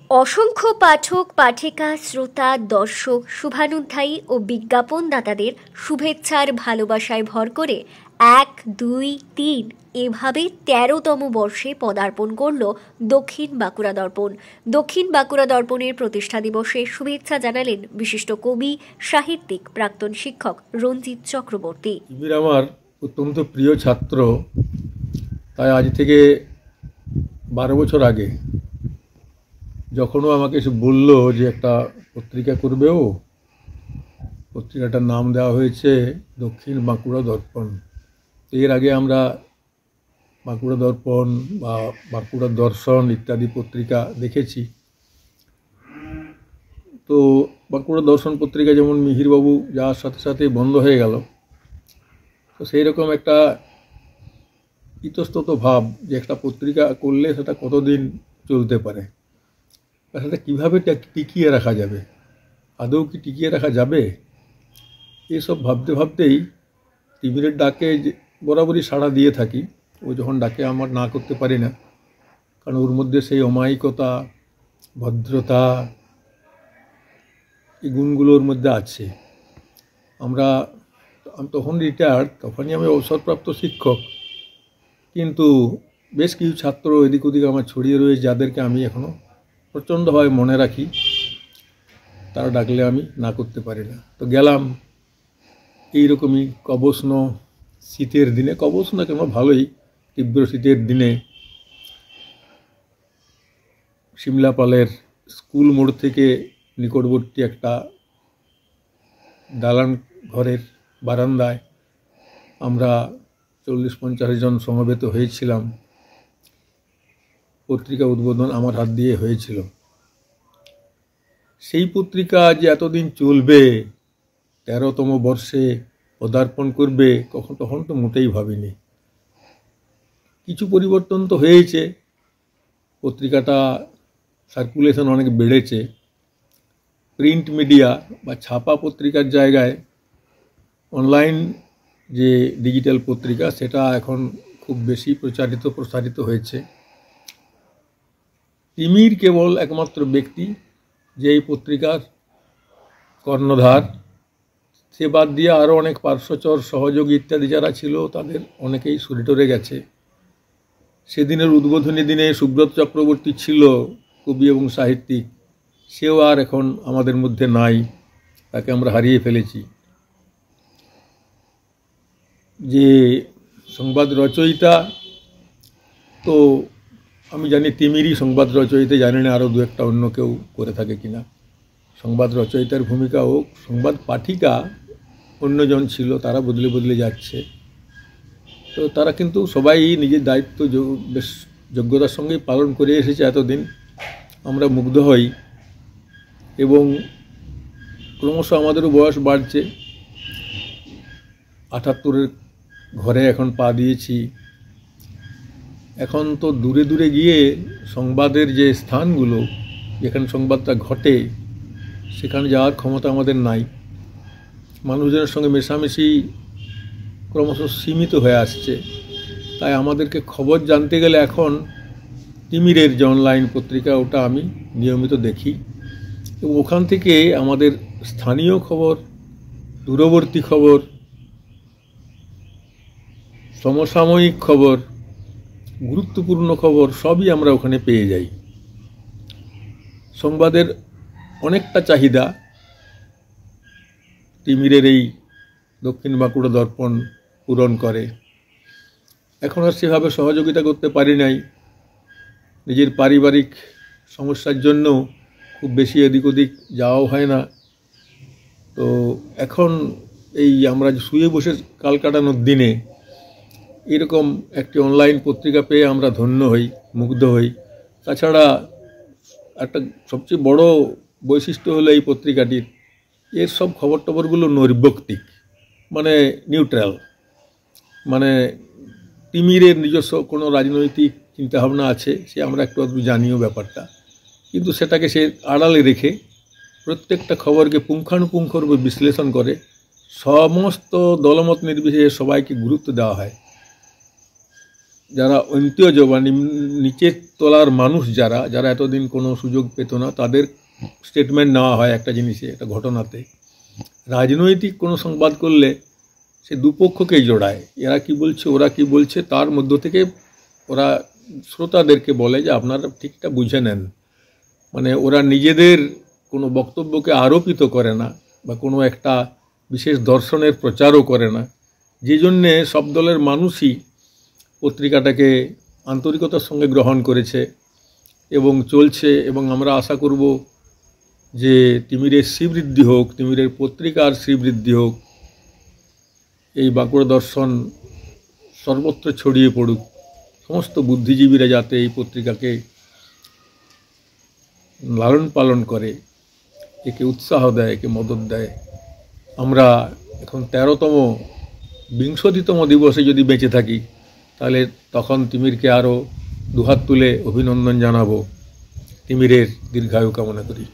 অসংখ্য পাঠক, পাঠিকা, শ্রোতা, দর্শক, শুভানুধ্যায়ী ও বিজ্ঞাপনদাতাদের শুভেচ্ছার ভালোবাসায় ভর করে 1, 2, 3 এভাবে 13তম বর্ষে পদার্পণ করল দক্ষিণ বাঁকুড়া দর্পণ। দক্ষিণ বাঁকুড়া দর্পণের প্রতিষ্ঠা দিবসে শুভেচ্ছা জানালেন বিশিষ্ট কবি, সাহিত্যিক, প্রাক্তন শিক্ষক রঞ্জিত চক্রবর্তী। আমার অত্যন্ত প্রিয় ছাত্র, তাই আজ থেকে 12 বছর আগে যখনও আমাকে এসে বলল যে একটা পত্রিকা করবে, পত্রিকাটার নাম দেওয়া হয়েছে দক্ষিণ বাঁকুড়া দর্পণ। এর আগে আমরা বাঁকুড়া দর্পণ বা বাঁকুড়া দর্শন ইত্যাদি পত্রিকা দেখেছি। তো বাঁকুড়া দর্শন পত্রিকা যেমন মিহিরবাবু যাওয়ার সাথে সাথে বন্ধ হয়ে গেল, তো সেই রকম একটা ইতস্তত ভাব যে একটা পত্রিকা করলে সেটা কতদিন চলতে পারে, সেটা কীভাবে টিকিয়ে রাখা যাবে, আদৌ কি টিকিয়ে রাখা যাবে, এসব ভাবতে ভাবতেই টিভির ডাকে বরাবরই সাড়া দিয়ে থাকি। ও যখন ডাকে আমার না করতে পারি না, কারণ ওর মধ্যে সেই অমায়িকতা, ভদ্রতা, এই গুণগুলোর মধ্যে আছে। আমি তখন রিটায়ার্ড, তখনই আমি অবসরপ্রাপ্ত শিক্ষক, কিন্তু বেশ কিছু ছাত্র এদিক ওদিক আমার ছড়িয়ে রয়েছে যাদেরকে আমি এখনও প্রচণ্ডভাবে মনে রাখি। তারা ডাকলে আমি না করতে পারি না। তো গেলাম এইরকমই কবস্ন শীতের দিনে, কবস্ন কেন ভালোই তীব্র শীতের দিনে সিমলাপালের স্কুল মোড় থেকে নিকটবর্তী একটা দালান ঘরের বারান্দায় আমরা 40-50 জন সমবেত হয়েছিলাম। পত্রিকা উদ্বোধন আমার হাত দিয়ে হয়েছিল। সেই পত্রিকা যে এতদিন চলবে, 13তম বর্ষে পদার্পণ করবে, তখন তো মোটেই ভাবিনি। কিছু পরিবর্তন তো হয়েছে, পত্রিকাটা সার্কুলেশন অনেক বেড়েছে। প্রিন্ট মিডিয়া বা ছাপা পত্রিকার জায়গায় অনলাইন যে ডিজিটাল পত্রিকা, সেটা এখন খুব বেশি প্রসারিত হয়েছে। তিমির কেবল একমাত্র ব্যক্তি যে এই পত্রিকার কর্ণধার, সে বাদ দিয়ে আরও অনেক পার্শ্বচর, সহযোগী ইত্যাদি যারা ছিল তাদের অনেকেই সুরিটরে গেছে। সেদিনের উদ্বোধনী দিনে সুব্রত চক্রবর্তী ছিল কবি এবং সাহিত্যিক, সেও আর এখন আমাদের মধ্যে নাই, তাকে আমরা হারিয়ে ফেলেছি। যে সংবাদ রচয়িতা, তো আমি জানি তিমিরই সংবাদ রচয়িতা, জানি না আরও দু একটা অন্য কেউ করে থাকে কিনা। সংবাদ রচয়িতার ভূমিকা হোক, সংবাদ পাঠিকা অন্যজন ছিল, তারা বদলে বদলে যাচ্ছে। তো তারা কিন্তু সবাই নিজের দায়িত্ব বেশ যোগ্যতার সঙ্গেই পালন করে এসেছে এতদিন। আমরা মুগ্ধ হই এবং ক্রমশ আমাদেরও বয়স বাড়ছে। 78-এর ঘরে এখন পা দিয়েছি। এখন তো দূরে দূরে গিয়ে সংবাদের যে স্থানগুলো, যেখানে সংবাদটা ঘটে, সেখানে যাওয়ার ক্ষমতা আমাদের নাই। মানুষজনের সঙ্গে মেশামেশি ক্রমশ সীমিত হয়ে আসছে। তাই আমাদেরকে খবর জানতে গেলে এখন তিমিরের যে অনলাইন পত্রিকা, ওটা আমি নিয়মিত দেখি এবং ওখান থেকে আমাদের স্থানীয় খবর, দূরবর্তী খবর, সমসাময়িক খবর, গুরুত্বপূর্ণ খবর সবই আমরা ওখানে পেয়ে যাই। সংবাদের অনেকটা চাহিদা তিমিরের এই দক্ষিণ বাঁকুড়া দর্পণ পূরণ করে। এখন আর সেভাবে সহযোগিতা করতে পারি নাই, নিজের পারিবারিক সমস্যার জন্য খুব বেশি এদিক ওদিক যাওয়াও হয় না। তো এখন এই আমরা শুয়ে বসে কাল কাটানোর দিনে এরকম একটি অনলাইন পত্রিকা পেয়ে আমরা ধন্য হই, মুগ্ধ হই। তাছাড়া একটা সবচেয়ে বড় বৈশিষ্ট্য হলো এই পত্রিকাটির, এর সব খবর টবরগুলো নৈর্ব্যক্তিক, মানে নিউট্রাল। মানে তিমিরের নিজস্ব কোনো রাজনৈতিক চিন্তাভাবনা আছে, সে আমরা একটু আধটু জানিও ব্যাপারটা, কিন্তু সেটাকে সে আড়ালে রেখে প্রত্যেকটা খবরকে পুঙ্খানুপুঙ্খরূপে বিশ্লেষণ করে সমস্ত দলমত নির্বিশেষে সবাইকে গুরুত্ব দেওয়া হয়। যারা অন্ত্যজ বা নিচের তলার মানুষ যারা যারা এতদিন কোনো সুযোগ পেত না, তাদের স্টেটমেন্ট নেওয়া হয় একটা জিনিসে, একটা ঘটনাতে। রাজনৈতিক কোনো সংবাদ করলে সে দুপক্ষকেই জোড়ায়, এরা কি বলছে ওরা কি বলছে, তার মধ্য থেকে ওরা শ্রোতাদেরকে বলে যে আপনারা ঠিকটা বুঝে নেন। মানে ওরা নিজেদের কোনো বক্তব্যকে আরোপিত করে না বা কোনো একটা বিশেষ দর্শনের প্রচারও করে না, যে জন্যে সব দলের মানুষই পত্রিকাটাকে আন্তরিকতার সঙ্গে গ্রহণ করেছে এবং চলছে। এবং আমরা আশা করব যে তিমিরের শ্রীবৃদ্ধি হোক, তিমিরের পত্রিকার শ্রীবৃদ্ধি হোক, এই বাঁকুড়া দর্শন সর্বত্র ছড়িয়ে পড়ুক, সমস্ত বুদ্ধিজীবীরা যাতে এই পত্রিকাকে লালন পালন করে, একে উৎসাহ দেয়, একে মদত দেয়। আমরা এখন 13তম বিংশতিতম দিবসে যদি বেঁচে থাকি, তাহলে তখন তিমিরকে আরও দুহাত তুলে অভিনন্দন জানাবো, তিমিরের দীর্ঘায়ু কামনা করি।